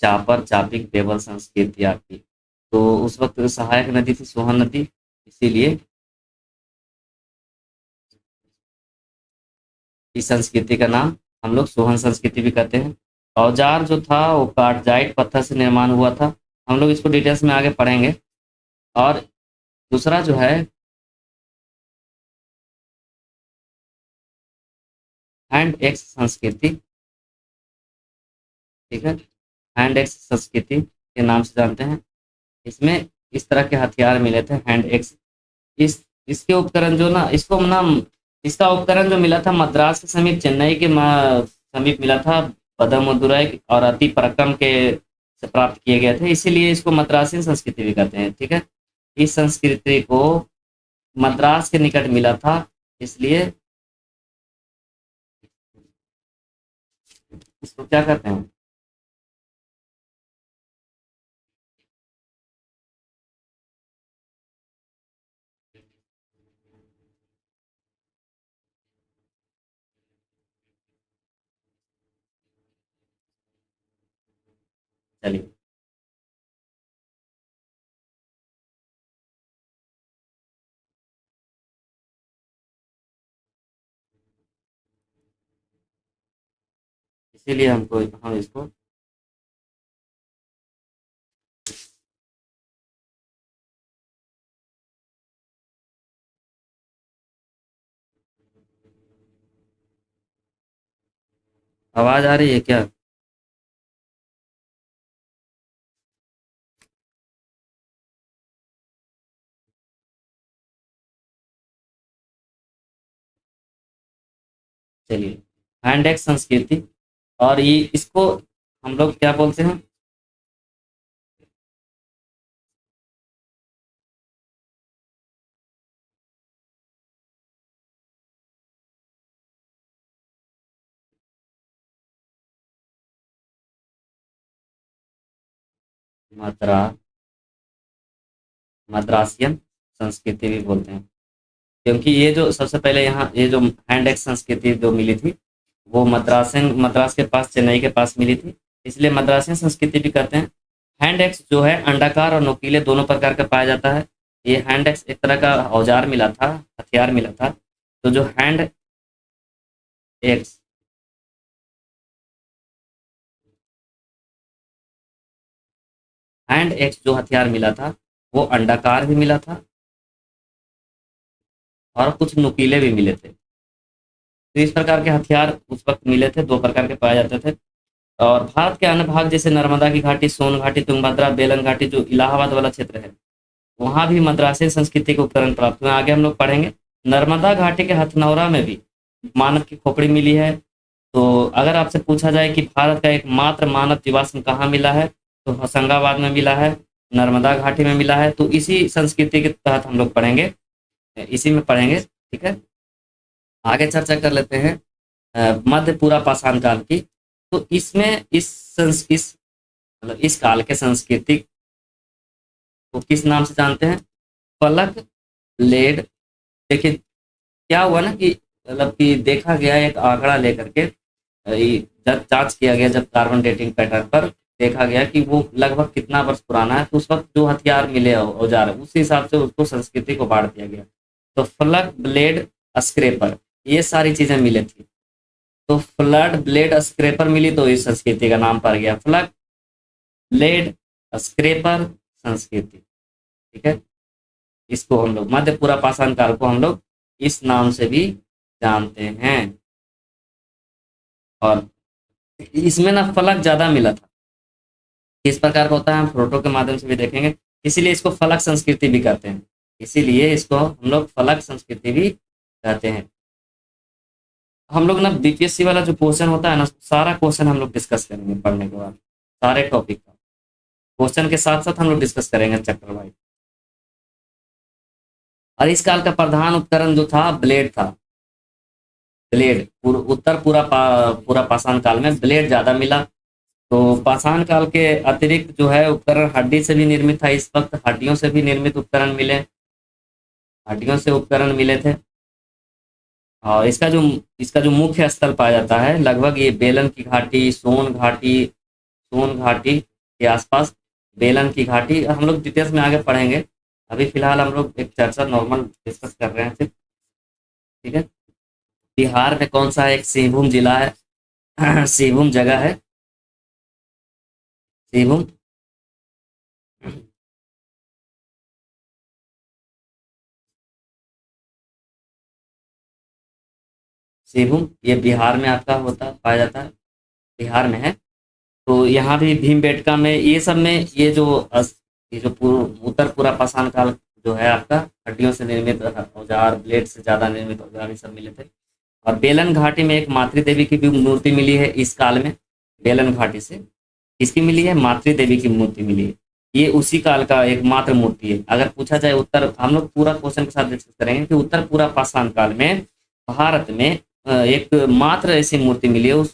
चापर चापिंग पेबल संस्कृति आपकी। तो उस वक्त सहायक नदी थी सोहन नदी, इसीलिए इस संस्कृति का नाम हम लोग सोहन संस्कृति भी कहते हैं। औजार जो था वो कार्टजाइट पत्थर से निर्माण हुआ था। हम लोग इसको डिटेल्स में आगे पढ़ेंगे। और दूसरा जो है हैंड एक्स संस्कृति। ठीक है, हैंड एक्स संस्कृति के नाम से जानते हैं। इसमें इस तरह के हथियार मिले थे, हैंड एक्स। इस इसके उपकरण जो ना, इसको ना, इसका उपकरण जो मिला था मद्रास के समीप, चेन्नई के समीप मिला था, बदमुदुरई और अति पराक्रम के से प्राप्त किए गए थे, इसीलिए इसको मद्रासी संस्कृति भी कहते हैं। ठीक है, इस संस्कृति को मद्रास के निकट मिला था, इसलिए इसको क्या कहते हैं? चलिए, इसीलिए हम इसको आवाज आ रही है क्या? चलिए, हैंड एक्स संस्कृति, और ये इसको हम लोग क्या बोलते हैं? मद्रा मद्रासियन संस्कृति भी बोलते हैं, क्योंकि ये जो सबसे पहले यहाँ ये जो हैंड एक्स संस्कृति जो मिली थी, वो मद्रास के पास, चेन्नई के पास मिली थी, इसलिए मद्रासियन संस्कृति भी कहते हैं। हैंड एक्स जो है अंडाकार और नुकीले दोनों प्रकार का पाया जाता है। ये हैंड एक्स एक तरह का औजार मिला था, हथियार मिला था। तो जो एक्स हैंड एक्स जो हथियार मिला था, वो अंडाकार भी मिला था और कुछ नुकीले भी मिले थे। तो इस प्रकार के हथियार उस वक्त मिले थे, दो प्रकार के पाए जाते थे। और भारत के अन्य भाग जैसे नर्मदा की घाटी, सोन घाटी, तुंगभद्रा, बेलन घाटी, जो इलाहाबाद वाला क्षेत्र है, वहाँ भी मद्रासी संस्कृति के उपकरण प्राप्त हुए। आगे हम लोग पढ़ेंगे। नर्मदा घाटी के हथनौरा में भी मानव की खोपड़ी मिली है। तो अगर आपसे पूछा जाए कि भारत का एकमात्र मानव जीवाश्म कहाँ मिला है, तो होशंगाबाद में मिला है, नर्मदा घाटी में मिला है। तो इसी संस्कृति के तहत हम लोग पढ़ेंगे, इसी में पढ़ेंगे। ठीक है, आगे चर्चा कर लेते हैं मध्य पूरा पाषाण काल की। तो इसमें इस मतलब इस काल के संस्कृति को किस नाम से जानते हैं? फलक लेड। देखिए क्या हुआ ना कि मतलब कि देखा गया एक आंकड़ा लेकर के, जब जांच किया गया, जब कार्बन डेटिंग पैटर्न पर देखा गया कि वो लगभग कितना वर्ष पुराना है, तो उस वक्त जो हथियार मिले औजार उस हिसाब से उसको संस्कृति को बांट दिया गया। तो फ्लड ब्लेड स्क्रेपर ये सारी चीजें मिली थी, तो फ्लड ब्लेड स्क्रेपर मिली तो इस संस्कृति का नाम पड़ गया फ्लड ब्लेड स्क्रेपर संस्कृति। ठीक है, इसको हम लोग मध्यपुरा पाषाण काल को हम लोग इस नाम से भी जानते हैं। और इसमें ना फलक ज्यादा मिला था, किस प्रकार का होता है हम फोटो के माध्यम से भी देखेंगे, इसीलिए इसको फलक संस्कृति भी कहते हैं, इसीलिए इसको हम लोग फलक संस्कृति भी कहते हैं। हम लोग ना बीपीएससी वाला जो क्वेश्चन होता है ना, सारा क्वेश्चन हम लोग डिस्कस करेंगे पढ़ने के बाद, सारे टॉपिक का क्वेश्चन के साथ साथ हम लोग डिस्कस करेंगे चैप्टर वाइज। और इस काल का प्रधान उपकरण जो था ब्लेड था, ब्लेड उत्तर पूरा पाषाण काल में ब्लेड ज्यादा मिला। तो पाषाण काल के अतिरिक्त जो है उपकरण हड्डी से भी निर्मित था, इस वक्त हड्डियों से भी निर्मित उपकरण मिले, हड्डियों से उपकरण मिले थे। और इसका जो मुख्य स्थल पाया जाता है लगभग ये बेलन की घाटी, सोन घाटी के आसपास, बेलन की घाटी हम लोग डिटेल्स में आगे पढ़ेंगे। अभी फिलहाल हम लोग एक चर्चा नॉर्मल डिस्कस कर रहे हैं सिर्फ। ठीक है, बिहार में कौन सा एक सिंहभूम जिला है सिंहभूम जगह है, सिंहभूम सिंहभूम ये बिहार में आपका होता पाया जाता है, बिहार में है। तो यहाँ भी भीमबेटका में ये सब में ये जो उत्तर पूरा पाषाण काल जो है आपका हड्डियों से निर्मित औजार, ब्लेड से ज्यादा निर्मित औजार ये सब मिले थे। और बेलन घाटी में एक मातृ देवी की भी मूर्ति मिली है इस काल में, बेलन घाटी से किसकी मिली है, मातृ देवी की मूर्ति मिली है। ये उसी काल का एकमात्र मूर्ति है। अगर पूछा जाए उत्तर, हम लोग पूरा क्वेश्चन के साथ डिस्कस करेंगे कि उत्तर पूरा पाषाण काल में भारत में एक मात्र ऐसी मूर्ति मिली है, वो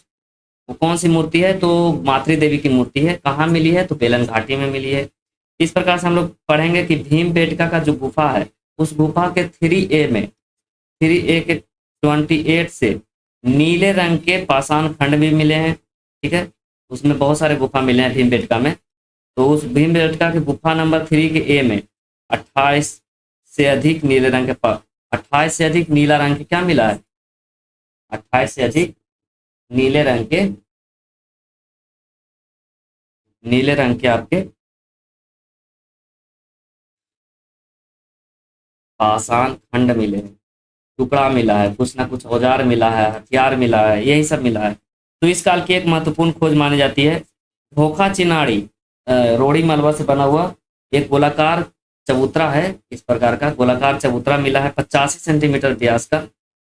कौन सी मूर्ति है, तो मातृ देवी की मूर्ति है। कहाँ मिली है, तो बेलन घाटी में मिली है। इस प्रकार से हम लोग पढ़ेंगे कि भीमबेटका का जो गुफा है, उस गुफा के 3A में, 3A के 28 से नीले रंग के पाषाण खंड भी मिले हैं। ठीक है, उसमें बहुत सारे गुफा मिले हैं भीमबेटका में। तो उस भीमबेटका के गुफा नंबर 3 के A में 28 से अधिक नीले रंग के 28 से अधिक नीला रंग के क्या मिला है, 28 से अधिक नीले रंग के आपके पाषाण खंड मिले हैं, टुकड़ा मिला है, कुछ ना कुछ औजार मिला है, हथियार मिला है, यही सब मिला है। तो इस काल की एक महत्वपूर्ण खोज मानी जाती है धोखा चिनाड़ी, रोड़ी मलबा से बना हुआ एक गोलाकार चबूतरा है, इस प्रकार का गोलाकार चबूतरा मिला है 85 सेंटीमीटर व्यास का।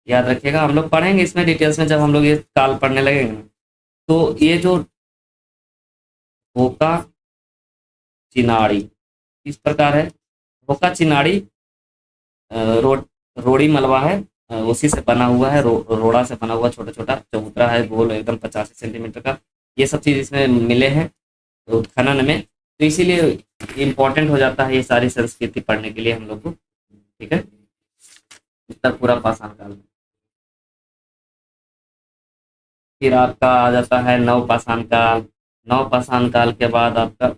याद रखिएगा, हम लोग पढ़ेंगे इसमें डिटेल्स में जब हम लोग ये काल पढ़ने लगेंगे। तो ये जो धोखा चिनाड़ी इस प्रकार है, धोखा चिनाड़ी रोड़ी मलबा है, उसी से बना हुआ है, रोड़ा से बना हुआ छोटा छोटा चबूतरा है, गोल एकदम 85 सेंटीमीटर का। ये सब चीज इसमें मिले हैं उत्खनन में, तो इसीलिए इम्पोर्टेंट हो जाता है ये सारी संस्कृति पढ़ने के लिए हम लोग को। ठीक है, उत्तर पूरा पाषाण काल में। फिर आपका आ जाता है नवपाषाण काल। नवपाषाण काल के बाद आपका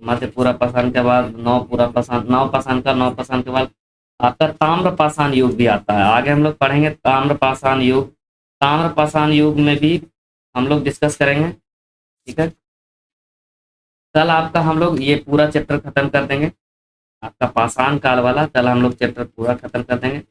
मध्यपूरा पाषाण के बाद नवपाषाण के बाद आपका ताम्र पाषाण युग भी आता है। आगे हम लोग पढ़ेंगे ताम्र पाषाण युग, ताम्र पाषाण युग में भी हम लोग डिस्कस करेंगे। ठीक है, कल आपका हम लोग ये पूरा चैप्टर खत्म कर देंगे, आपका पाषाण काल वाला कल हम लोग चैप्टर पूरा खत्म कर देंगे।